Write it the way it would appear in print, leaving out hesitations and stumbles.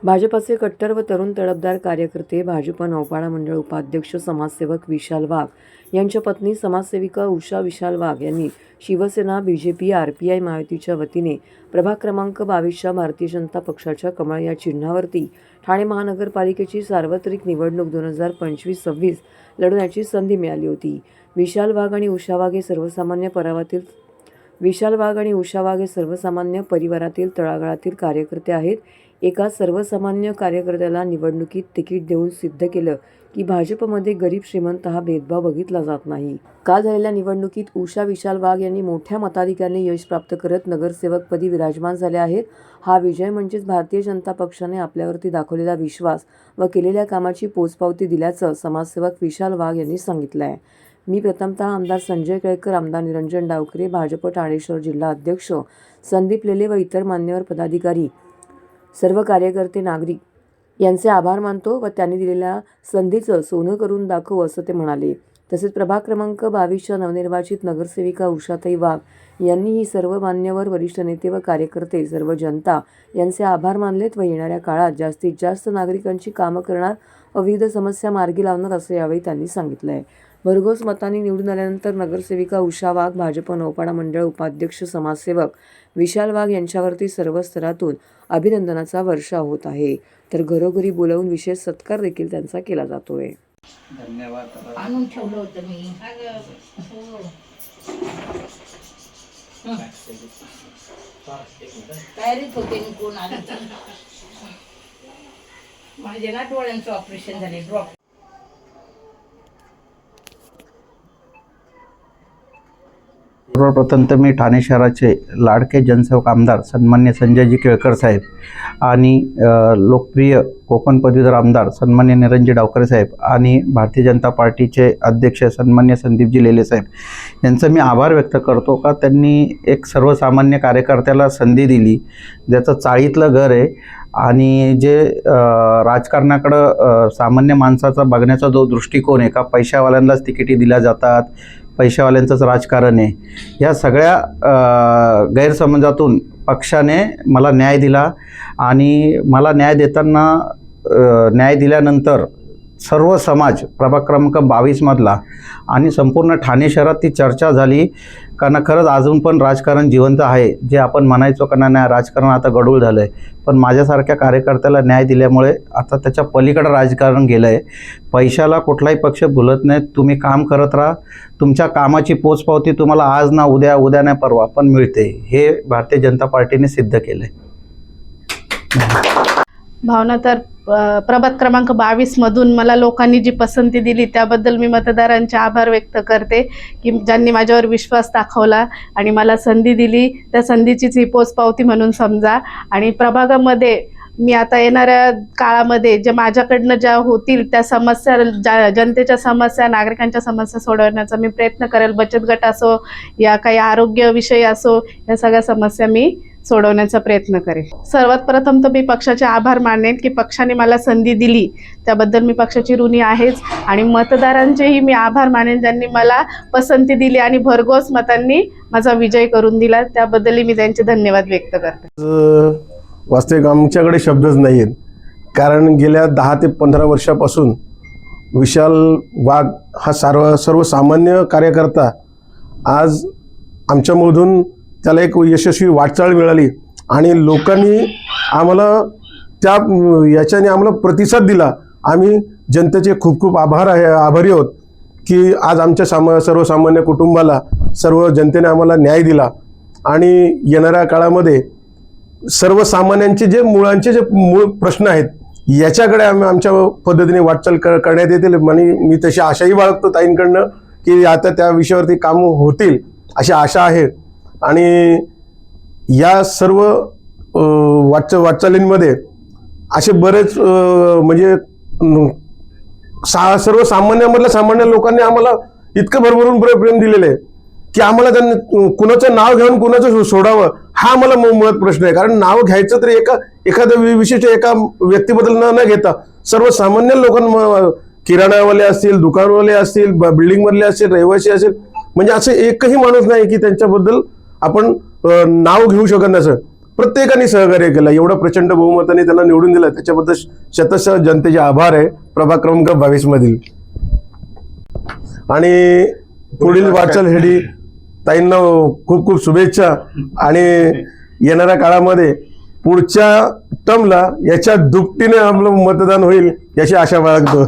भाजपचे कट्टर व तरुण तडफदार कार्यकर्ते, भाजप नौपाडा मंडळ उपाध्यक्ष समाजसेवक विशाल वाघ यांच्या पत्नी समाजसेविका उषा विशाल वाघ यांनी शिवसेना, बीजेपी, आरपीआय महायुतीच्या वतीने प्रभाग क्रमांक 22च्या भारतीय जनता पक्षाच्या कमळ या चिन्हावरती ठाणे महानगरपालिकेची सार्वत्रिक निवडणूक 2025-26 लढवण्याची संधी मिळाली होती. विशाल वाघ आणि उषा वाघ हे सर्वसामान्य परिवारातील तळागाळातील कार्यकर्ते आहेत. एका सर्वसामान्य कार्यकर्त्याला निवडणुकीत तिकीट देऊन सिद्ध केलं की भाजपमध्ये गरीब श्रीमंत हा भेदभाव बघितला जात नाही. काल झालेल्या निवडणुकीत उषा विशाल वाघ यांनी मोठ्या मताधिक्याने यश प्राप्त करत नगरसेवकपदी विराजमान झाले आहेत. हा विजय म्हणजेच भारतीय जनता पक्षाने आपल्यावरती दाखवलेला विश्वास व केलेल्या कामाची पोचपावती दिल्याचं समाजसेवक विशाल वाघ यांनी सांगितलं आहे. मी प्रथमतः आमदार संजय केळकर, आमदार निरंजन डावखरे, भाजप ठाणे शहर जिल्हा अध्यक्ष संदीप लेले व इतर मान्यवर पदाधिकारी, सर्व कार्यकर्ते, नागरिक यांचे आभार मानतो व त्यांनी दिलेल्या संधीचं सोनं करून दाखवू असं ते म्हणाले. तसेच प्रभाग क्रमांक 22च्या नवनिर्वाचित नगरसेविका उषाताई वाघ यांनीही सर्व मान्यवर, वरिष्ठ नेते व कार्यकर्ते, सर्व जनता यांचे आभार मानलेत व येणाऱ्या काळात जास्तीत जास्त नागरिकांची कामं करणार व विविध समस्या मार्गी लावणार असं यावेळी त्यांनी सांगितलं आहे. भरघोस मतांनी निवडून आल्यानंतर नगरसेविका उषा वाघ, भाजप नौपाडा मंडळ उपाध्यक्ष समाजसेवक विशाल वाघ यांच्यावरती सर्व स्तरातून अभिनंदनाचा वर्षाव होत आहे. तर घरोघरी बोलावून विशेष सत्कार देखील त्यांचा केला जातोय. धन्यवाद. आणून ठेवलं होतं मी. तयारीत होते मी, कोण आले माझे ना डोळ्यांचं ऑपरेशन झाले, ड्रॉप. सर्वप्रथम तर मी ठाणे शहराचे लाडके जनसेवक आमदार सन्मान्य संजयजी केळकर साहेब आणि लोकप्रिय कोकण पदवीधर आमदार सन्मान्य निरंजन डावखरे साहेब आणि भारतीय जनता पार्टीचे अध्यक्ष सन्मान्य संदीपजी लेले साहेब यांचं मी आभार व्यक्त करतो का त्यांनी एक सर्वसामान्य कार्यकर्त्याला संधी दिली, ज्याचं चाळीतलं घर आहे आणि जे राजकारणाकडं सामान्य माणसाचा बघण्याचा जो दृष्टिकोन आहे का पैशावाल्यांनाच तिकिटी दिल्या जातात, पैशावाल्यांचंच राजकारण आहे, ह्या सगळ्या गैरसमजातून पक्षाने मला न्याय दिला आणि मला न्याय देताना न्याय दिल्यानंतर सर्व समाज प्रभाग क्रमांक 22मधला आणि संपूर्ण ठाणे शहरात ती चर्चा झाली. कारण खरंच अजून पण राजकारण जिवंत आहे. जे आपण म्हणायचो का नाही राजकारण आता गढूळ झालं आहे, पण माझ्यासारख्या कार्यकर्त्याला न्याय दिल्यामुळे आता त्याच्या पलीकडं राजकारण गेलं आहे. पैशाला कुठलाही पक्ष भुलत नाही. तुम्ही काम करत राहा, तुमच्या कामाची पोचपावती तुम्हाला आज ना उद्या, उद्या नाही परवा पण मिळते. हे भारतीय जनता पार्टीने सिद्ध केलं आहे. भावना, तर प्रभाग क्रमांक 22मधून मला लोकांनी जी पसंती दिली त्याबद्दल मी मतदारांचे आभार व्यक्त करते की ज्यांनी माझ्यावर विश्वास दाखवला आणि मला संधी दिली, त्या संधीचीच ही पोचपावती म्हणून समजा. आणि प्रभागामध्ये मी आता येणाऱ्या काळामध्ये जे माझ्याकडनं ज्या होतील त्या समस्या, जनतेच्या समस्या, नागरिकांच्या समस्या सोडवण्याचा मी प्रयत्न करेल. बचत गट असो या काही आरोग्यविषयी असो, या सगळ्या समस्या मी सोडवण्याचा प्रयत्न करेल. सर्वात प्रथम तर मी पक्षाचे आभार मानेन की पक्षाने मला संधी दिली, त्याबद्दल मी पक्षाची ऋणी आहेच. आणि मतदारांचेही मी आभार मानेन ज्यांनी मला पसंती दिली आणि भरघोस मतांनी माझा विजय करून दिला, त्याबद्दलही मी त्यांचे धन्यवाद व्यक्त करते. वास्तविक आमच्याकडे शब्दच नाही आहेत, कारण गेल्या 10 ते 15 वर्षापासून विशाल वाघ हा सर्वसामान्य कार्यकर्ता आज आमच्यामधून त्याला एक यशस्वी वाटचाल मिळाली आणि लोकांनी आम्हाला याच्याने आम्हाला प्रतिसाद दिला. आम्ही जनतेचे खूप खूप आभारी आहोत की आज आमच्या सर्वसामान्य कुटुंबाला सर्व जनतेने आम्हाला न्याय दिला आणि येणाऱ्या काळामध्ये सर्वसामान्यांचे जे मूळ प्रश्न आहेत याच्याकडे आम्ही आमच्या पद्धतीने वाटचाल करण्यात येतील. आणि मी तशी आशाही बाळगतो ताईंकडनं की आता त्या विषयावरती काम होतील अशी आशा आहे. आणि या सर्व वाटचालींमध्ये असे बरेच म्हणजे सर्वसामान्यांमधल्या सामान्य लोकांनी आम्हाला इतकं भरभरून प्रेम दिलेलं आहे की आम्हाला त्यांनी कुणाचं नाव घेऊन कुणाचं सोडावं हा आम्हाला मुळात प्रश्न आहे. कारण नाव घ्यायचं तर एखाद्या विशिष्ट एका व्यक्तीबद्दल न घेता सर्वसामान्य लोकांना, किराणावाले असतील, दुकानवाले असतील, बिल्डिंगमधले असतील, रहिवासी असतील, म्हणजे असं एकही माणूस नाही की त्यांच्याबद्दल आपण नाव घेऊ शकत नसं. प्रत्येकाने सहकार्य केलं. एवढं प्रचंड बहुमताने त्यांना निवडून दिलं, त्याच्याबद्दल शतशः जनतेचे आभार आहे प्रभाग क्रमांक 22 मधील. आणि पुढील वाटचाल हेडी ताईंना खूप खूप शुभेच्छा. आणि येणाऱ्या काळामध्ये पुढच्या टर्मला याच्या दुपटीने आपलं मतदान होईल याची आशा बाळगतो.